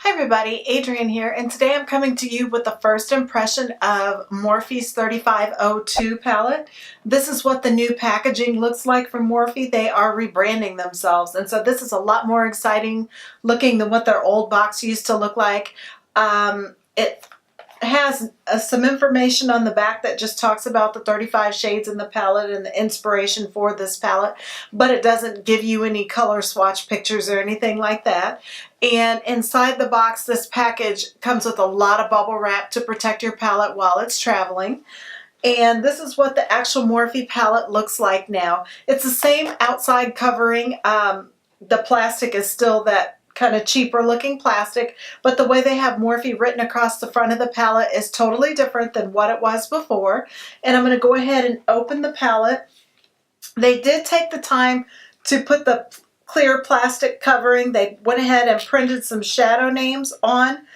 Hi everybody, Adrienne here, and today I'm coming to you with the first impression of Morphe's 35O2 palette. This is what the new packaging looks like from Morphe. They are rebranding themselves, and so this is a lot more exciting looking than what their old box used to look like. It has some information on the back that just talks about the 35 shades in the palette and the inspiration for this palette, but it doesn't give you any color swatch pictures or anything like that. And inside the box, this package comes with a lot of bubble wrap to protect your palette while it's traveling. And this is what the actual Morphe palette looks like now. It's the same outside covering. The plastic is still that kind of cheaper looking plastic, but the way they have Morphe written across the front of the palette is totally different than what it was before. And I'm going to go ahead and open the palette. They did take the time to put the clear plastic covering. They went ahead and printed some shadow names on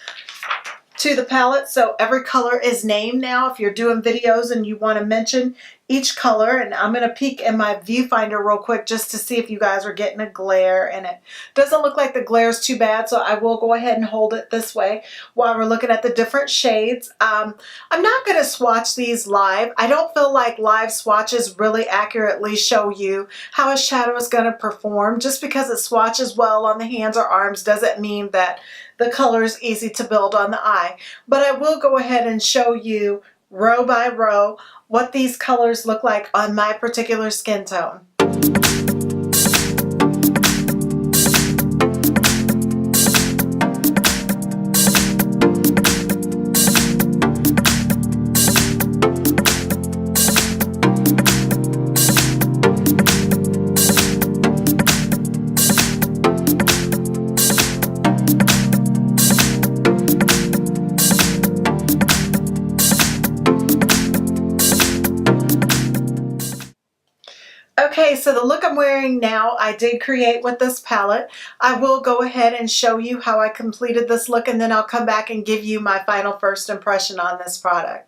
to the palette, so every color is named now if you're doing videos and you want to mention each color. And I'm going to peek in my viewfinder real quick just to see if you guys are getting a glare, and it doesn't look like the glare is too bad, so I will go ahead and hold it this way while we're looking at the different shades. I'm not going to swatch these live. I don't feel like live swatches really accurately show you how a shadow is going to perform. Just because it swatches well on the hands or arms doesn't mean that the color is easy to build on the eye. But I will go ahead and show you row by row what these colors look like on my particular skin tone. Okay, so the look I'm wearing now, I did create with this palette. I will go ahead and show you how I completed this look, and then I'll come back and give you my final first impression on this product.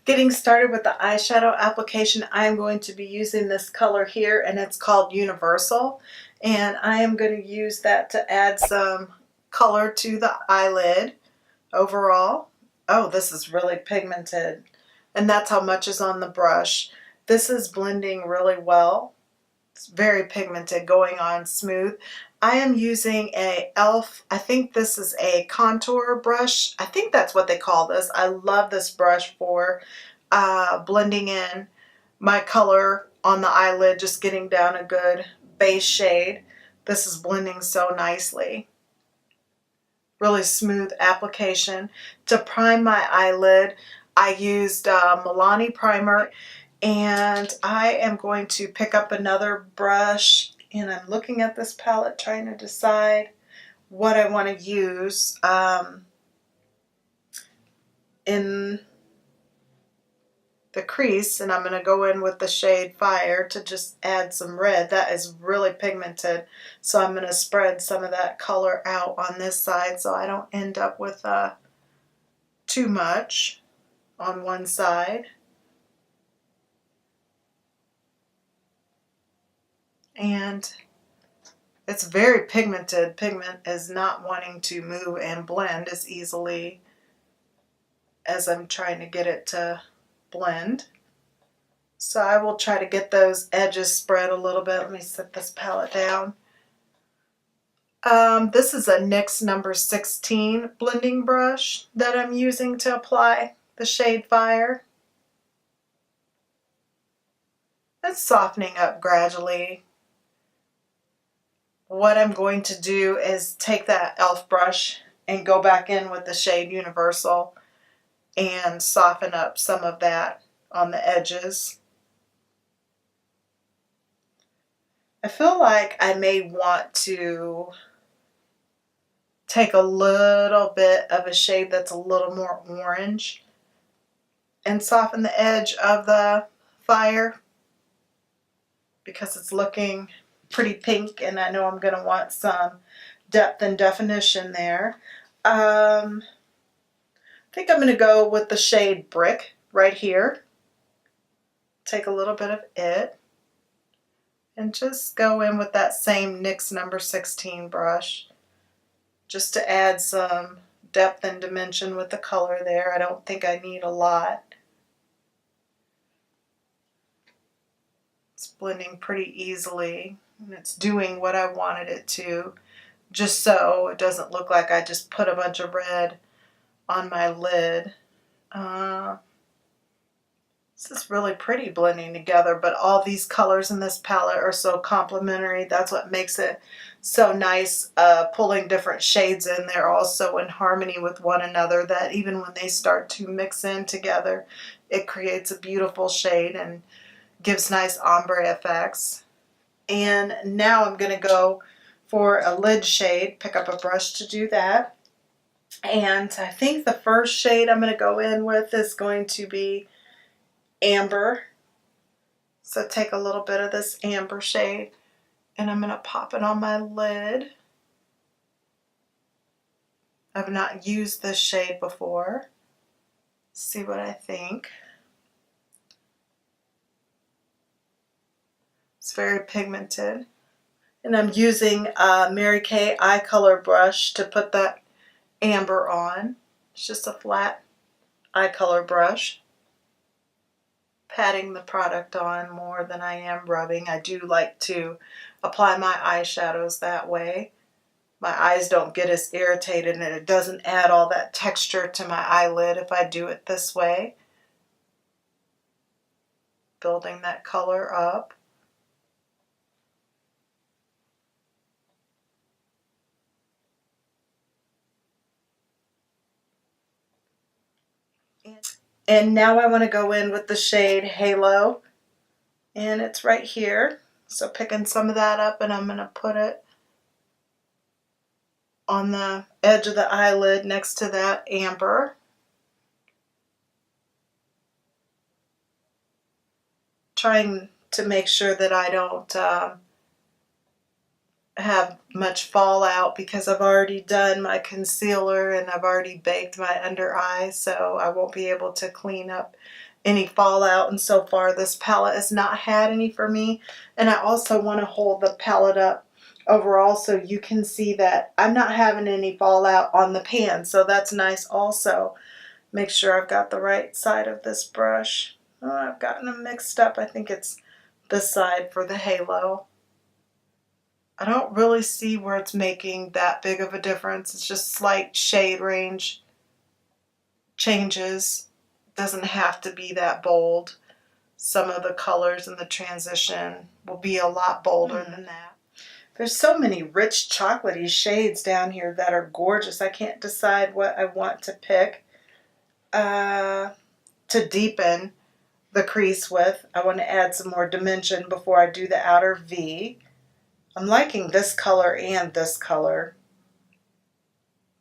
Getting started with the eyeshadow application, I am going to be using this color here, and it's called Universal. And I am going to use that to add some color to the eyelid overall. Oh, this is really pigmented, and that's how much is on the brush. This is blending really well. It's very pigmented, going on smooth. I am using a e.l.f. I think this is a contour brush. I think that's what they call this. I love this brush for blending in my color on the eyelid, just getting down a good base shade. This is blending so nicely. Really smooth application. To prime my eyelid, I used Milani primer. And I am going to pick up another brush, and I'm looking at this palette trying to decide what I want to use in the crease, and I'm going to go in with the shade Fire to just add some red. That is really pigmented, so I'm going to spread some of that color out on this side so I don't end up with too much on one side. And it's very pigmented. Pigment is not wanting to move and blend as easily as I'm trying to get it to blend. So I will try to get those edges spread a little bit. Let me set this palette down. This is a NYX number 16 blending brush that I'm using to apply the shade Fire. It's softening up gradually. What I'm going to do is take that e.l.f. brush and go back in with the shade Universal and soften up some of that on the edges. I feel like I may want to take a little bit of a shade that's a little more orange and soften the edge of the Fire because it's looking pretty pink, and I know I'm going to want some depth and definition there. I think I'm going to go with the shade Brick right here. Take a little bit of it and just go in with that same NYX number 16 brush just to add some depth and dimension with the color there. I don't think I need a lot. It's blending pretty easily, and it's doing what I wanted it to, just so it doesn't look like I just put a bunch of red on my lid. This is really pretty blending together, but all these colors in this palette are so complementary. That's what makes it so nice, pulling different shades in. They're all so in harmony with one another that even when they start to mix in together, it creates a beautiful shade and gives nice ombre effects. And now I'm going to go for a lid shade, pick up a brush to do that. And I think the first shade I'm going to go in with is going to be Amber. So take a little bit of this amber shade and I'm going to pop it on my lid. I've not used this shade before. See what I think. It's very pigmented. And I'm using a Mary Kay eye color brush to put that amber on. It's just a flat eye color brush. Patting the product on more than I am rubbing. I do like to apply my eyeshadows that way. My eyes don't get as irritated and it doesn't add all that texture to my eyelid if I do it this way. Building that color up. And now I want to go in with the shade Halo, and it's right here. So picking some of that up and I'm going to put it on the edge of the eyelid next to that amber. Trying to make sure that I don't have much fallout because I've already done my concealer and I've already baked my under eye, so I won't be able to clean up any fallout, and so far this palette has not had any for me. And I also want to hold the palette up overall so you can see that I'm not having any fallout on the pan, so that's nice also. Make sure I've got the right side of this brush. Oh, I've gotten them mixed up. I think it's this side for the Halo. I don't really see where it's making that big of a difference. It's just slight shade range changes. Doesn't have to be that bold. Some of the colors in the transition will be a lot bolder than that. There's so many rich chocolatey shades down here that are gorgeous. I can't decide what I want to pick to deepen the crease with. I want to add some more dimension before I do the outer V. I'm liking this color and this color.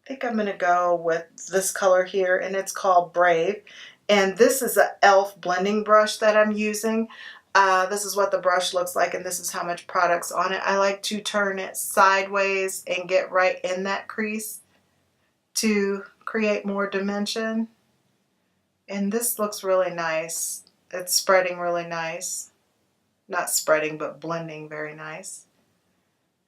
I think I'm going to go with this color here, and it's called Brave. And this is an e.l.f. blending brush that I'm using. This is what the brush looks like, and this is how much product's on it. I like to turn it sideways and get right in that crease to create more dimension. And this looks really nice. It's spreading really nice. Not spreading, but blending very nice.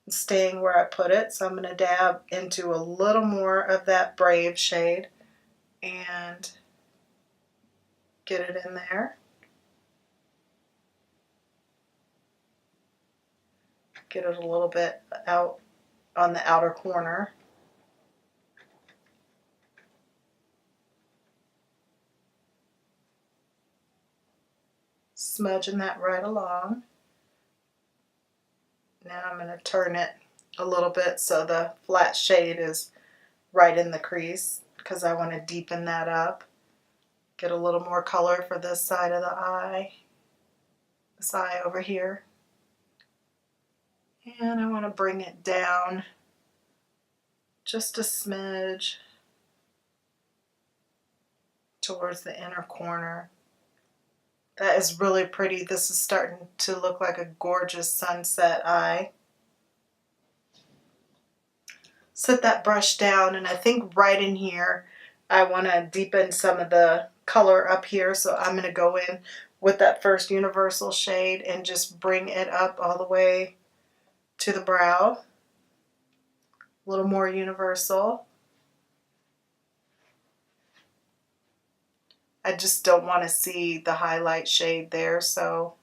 Staying where I put it, so I'm going to dab into a little more of that Brave shade and get it in there. Get it a little bit out on the outer corner. Smudging that right along. Now I'm going to turn it a little bit so the flat shade is right in the crease because I want to deepen that up. Get a little more color for this side of the eye. This eye over here. And I want to bring it down just a smidge towards the inner corner. That is really pretty. This is starting to look like a gorgeous sunset eye. Set that brush down, and I think right in here I want to deepen some of the color up here, so I'm going to go in with that first universal shade and just bring it up all the way to the brow. A little more universal. I just don't want to see the highlight shade there, so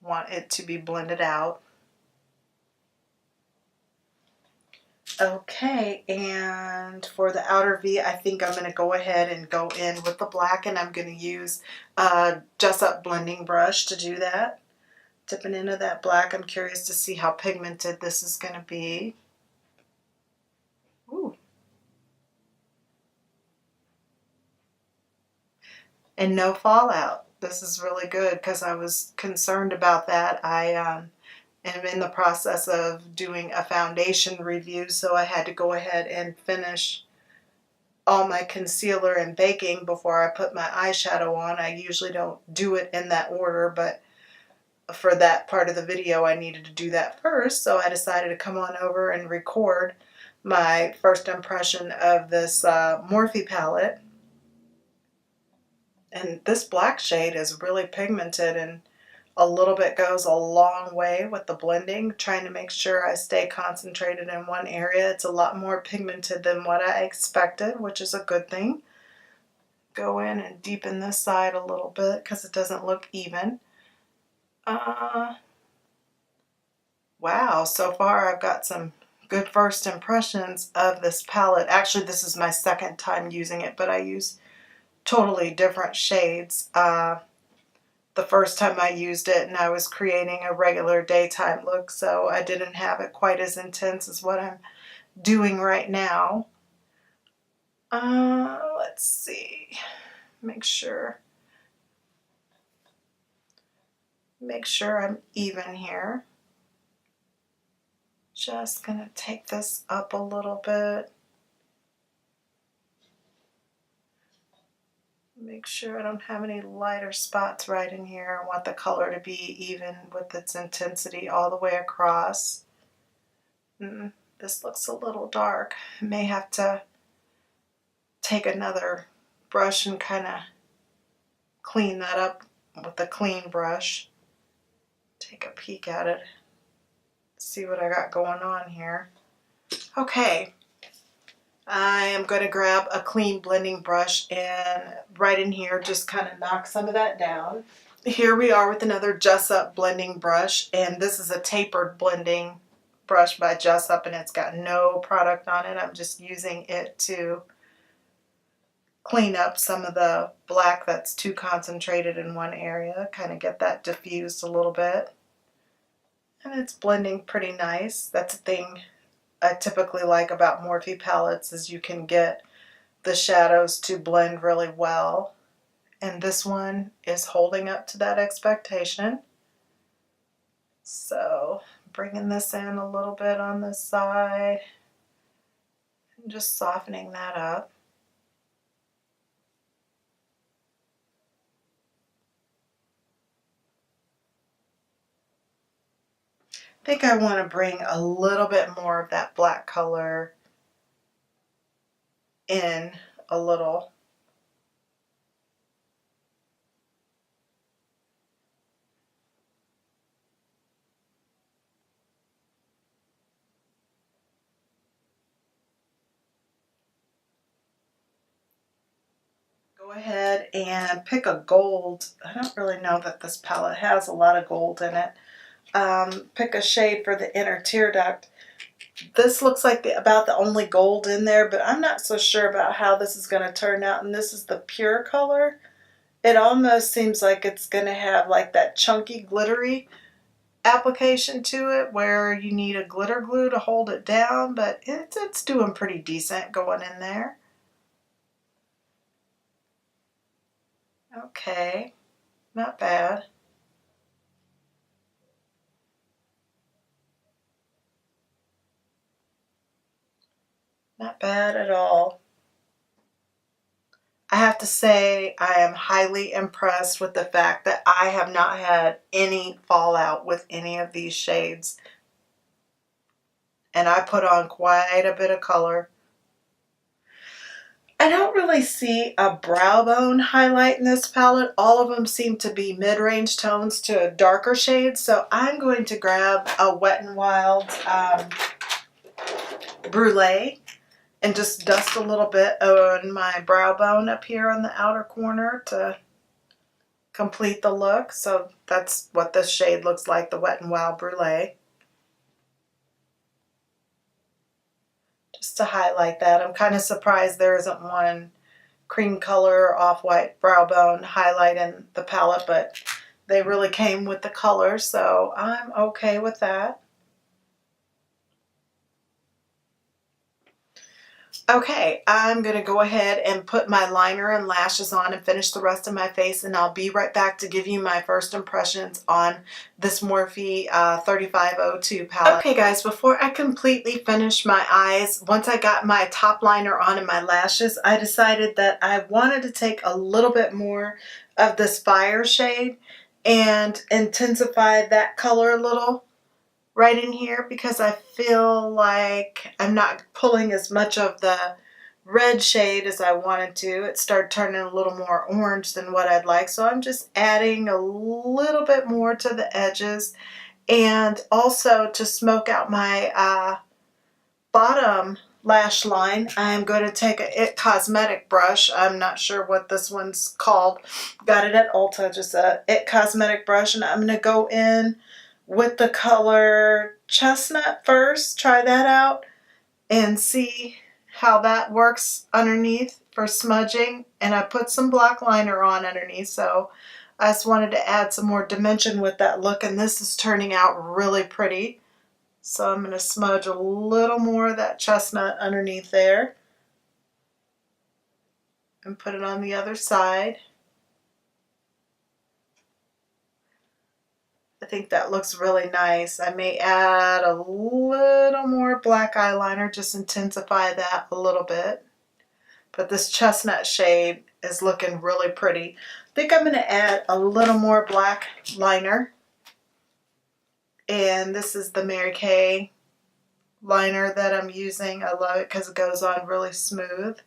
want it to be blended out. Okay, and for the outer V, I think I'm going to go ahead and go in with the black, and I'm going to use a Just Up blending brush to do that. Dipping into that black, I'm curious to see how pigmented this is going to be. Ooh. And no fallout. This is really good because I was concerned about that. I am in the process of doing a foundation review, so I had to go ahead and finish all my concealer and baking before I put my eyeshadow on. I usually don't do it in that order, but for that part of the video I needed to do that first, so I decided to come on over and record my first impression of this Morphe palette. And this black shade is really pigmented, and a little bit goes a long way with the blending, trying to make sure I stay concentrated in one area. It's a lot more pigmented than what I expected, which is a good thing. Go in and deepen this side a little bit because it doesn't look even. Wow, so far I've got some good first impressions of this palette. Actually, this is my second time using it, but I use totally different shades. The first time I used it and I was creating a regular daytime look, so I didn't have it quite as intense as what I'm doing right now. Let's see. Make sure I'm even here. Just gonna take this up a little bit. Make sure I don't have any lighter spots right in here. I want the color to be even with its intensity all the way across. This looks a little dark. I may have to take another brush and kind of clean that up with a clean brush. Take a peek at it. See what I got going on here. Okay. I am going to grab a clean blending brush and right in here just kind of knock some of that down. Here we are with another Just Up blending brush, and this is a tapered blending brush by Just Up, and it's got no product on it. I'm just using it to clean up some of the black that's too concentrated in one area, kind of get that diffused a little bit. And it's blending pretty nice. That's a thing I typically like about Morphe palettes, is you can get the shadows to blend really well. And this one is holding up to that expectation. So bringing this in a little bit on this side and just softening that up. I think I want to bring a little bit more of that black color in a little. Go ahead and pick a gold. I don't really know that this palette has a lot of gold in it. Pick a shade for the inner tear duct. This looks like about the only gold in there, but I'm not so sure about how this is going to turn out. And this is the pure color. It almost seems like it's going to have like that chunky glittery application to it where you need a glitter glue to hold it down, but it's doing pretty decent going in there. Okay, not bad. Not bad at all. I have to say I am highly impressed with the fact that I have not had any fallout with any of these shades. And I put on quite a bit of color. I I don't really see a brow bone highlight in this palette. All of them seem to be mid-range tones to darker shades. So I'm going to grab a Wet n Wild Brulee and just dust a little bit on my brow bone up here on the outer corner to complete the look. So that's what this shade looks like, the Wet n Wild Brulee. Just to highlight that. I'm kind of surprised there isn't one cream color off-white brow bone highlight in the palette, but they really came with the color, so I'm okay with that. Okay, I'm going to go ahead and put my liner and lashes on and finish the rest of my face, and I'll be right back to give you my first impressions on this Morphe 35O2 palette. Okay guys, before I completely finish my eyes, once I got my top liner on and my lashes, I decided that I wanted to take a little bit more of this fire shade and intensify that color a little right in here, because I feel like I'm not pulling as much of the red shade as I wanted to. It started turning a little more orange than what I'd like, so I'm just adding a little bit more to the edges, and also to smoke out my bottom lash line, I'm going to take a IT Cosmetic brush. I'm not sure what this one's called. Got it at Ulta, just a IT Cosmetic brush, and I'm going to go in with the color Chestnut first, try that out and see how that works underneath for smudging. And I put some black liner on underneath, so I just wanted to add some more dimension with that look, and this is turning out really pretty. So I'm going to smudge a little more of that chestnut underneath there and put it on the other side. I think that looks really nice. I may add a little more black eyeliner, just intensify that a little bit. But this chestnut shade is looking really pretty. I think I'm going to add a little more black liner. And this is the Mary Kay liner that I'm using. I love it because it goes on really smooth.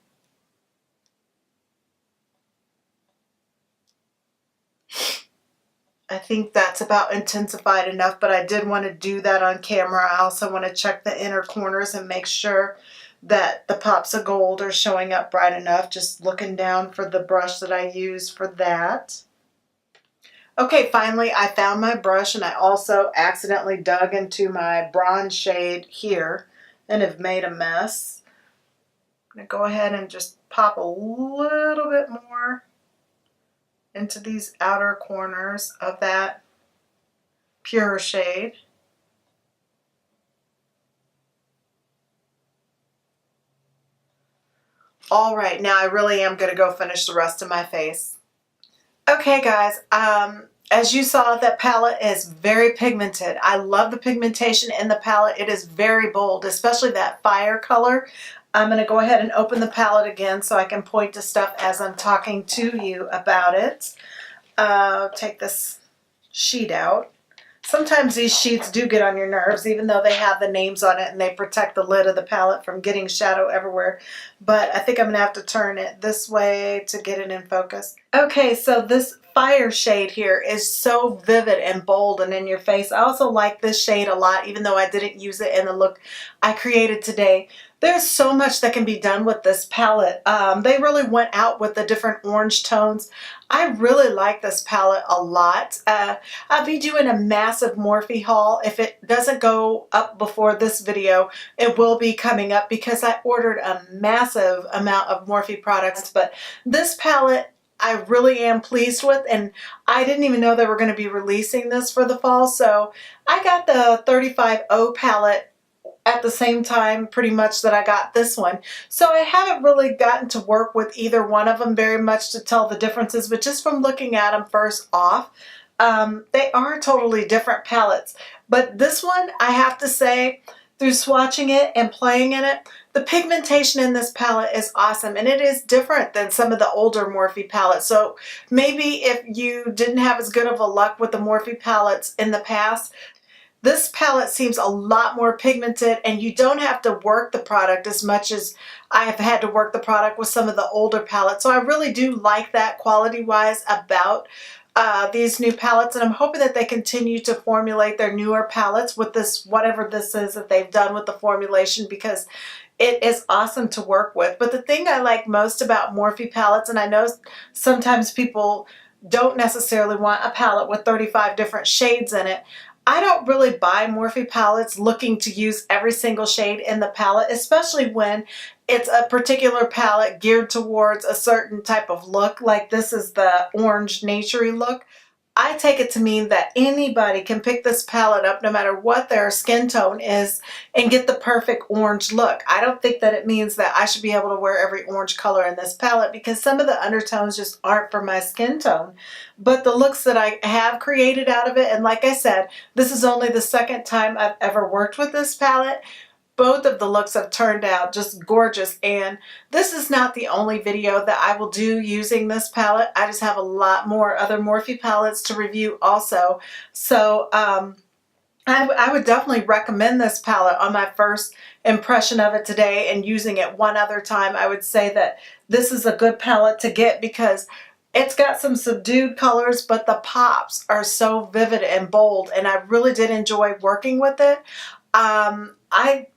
I think that's about intensified enough, but I did want to do that on camera. I also want to check the inner corners and make sure that the pops of gold are showing up bright enough. Just looking down for the brush that I use for that. Okay, finally I found my brush, and I also accidentally dug into my bronze shade here and have made a mess. I'm going to go ahead and just pop a little bit more into these outer corners of that pure shade. All right, now I really am going to go finish the rest of my face. Okay guys, as you saw, that palette is very pigmented. I love the pigmentation in the palette. It is very bold, especially that fire color. I'm going to go ahead and open the palette again so I can point to stuff as I'm talking to you about it. Take this sheet out. Sometimes these sheets do get on your nerves, even though they have the names on it and they protect the lid of the palette from getting shadow everywhere. But I think I'm going to have to turn it this way to get it in focus. Okay, so this fire shade here is so vivid and bold and in your face. I also like this shade a lot, even though I didn't use it in the look I created today. There's so much that can be done with this palette. They really went out with the different orange tones. I really like this palette a lot. I'll be doing a massive Morphe haul. If it doesn't go up before this video, it will be coming up because I ordered a massive amount of Morphe products. But this palette I really am pleased with, and I didn't even know they were going to be releasing this for the fall. So I got the 35O palette at the same time pretty much that I got this one. So I haven't really gotten to work with either one of them very much to tell the differences, but just from looking at them first off, they are totally different palettes. But this one, I have to say, through swatching it and playing in it, the pigmentation in this palette is awesome, and it is different than some of the older Morphe palettes. So maybe if you didn't have as good of a luck with the Morphe palettes in the past, This palette seems a lot more pigmented, and you don't have to work the product as much as I have had to work the product with some of the older palettes. So I really do like that quality-wise about these new palettes, and I'm hoping that they continue to formulate their newer palettes with this, whatever this is that they've done with the formulation, because it is awesome to work with. But the thing I like most about Morphe palettes, and I know sometimes people don't necessarily want a palette with 35 different shades in it, I don't really buy Morphe palettes looking to use every single shade in the palette, especially when it's a particular palette geared towards a certain type of look. Like this is the orange naturey look. I take it to mean that anybody can pick this palette up no matter what their skin tone is and get the perfect orange look. I don't think that it means that I should be able to wear every orange color in this palette, because some of the undertones just aren't for my skin tone. But the looks that I have created out of it, and like I said, this is only the second time I've ever worked with this palette, both of the looks have turned out just gorgeous, and this is not the only video that I will do using this palette. I just have a lot more other Morphe palettes to review also. So I would definitely recommend this palette on my first impression of it today, and using it one other time, I would say that this is a good palette to get because it's got some subdued colors, but the pops are so vivid and bold, and I really did enjoy working with it. I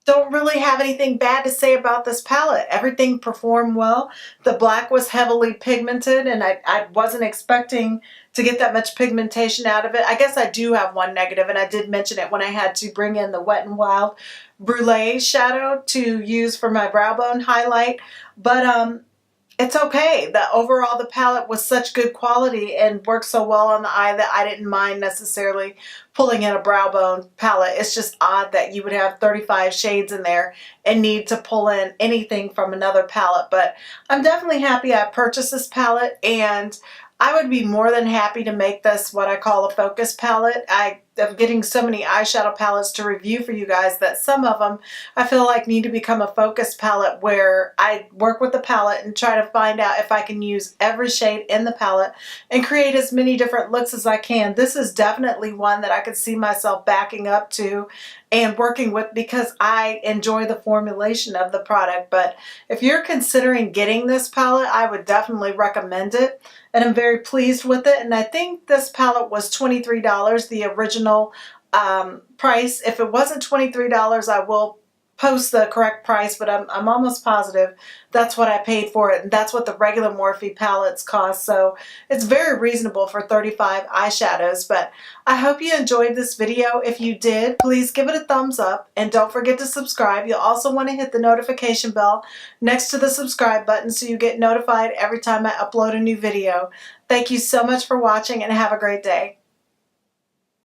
don't really have anything bad to say about this palette. Everything performed well. The black was heavily pigmented, and I wasn't expecting to get that much pigmentation out of it. I guess I do have one negative, and I did mention it when I had to bring in the Wet n Wild Brulee shadow to use for my brow bone highlight. But it's okay. Overall, the palette was such good quality and worked so well on the eye that I didn't mind necessarily pulling in a brow bone palette. It's just odd that you would have 35 shades in there and need to pull in anything from another palette. But I'm definitely happy I purchased this palette, and I would be more than happy to make this what I call a focus palette. I am getting so many eyeshadow palettes to review for you guys that some of them I feel like need to become a focus palette, where I work with the palette and try to find out if I can use every shade in the palette and create as many different looks as I can. This is definitely one that I could see myself backing up to and working with because I enjoy the formulation of the product. But if you're considering getting this palette, I would definitely recommend it, and I'm very pleased with it. And I think this palette was $23, the original price. If it wasn't $23, I will post the correct price, but I'm almost positive that's what I paid for it, and that's what the regular Morphe palettes cost. So it's very reasonable for 35 eyeshadows. But I hope you enjoyed this video. If you did, please give it a thumbs up, and don't forget to subscribe. You'll also want to hit the notification bell next to the subscribe button so you get notified every time I upload a new video. Thank you so much for watching, and have a great day.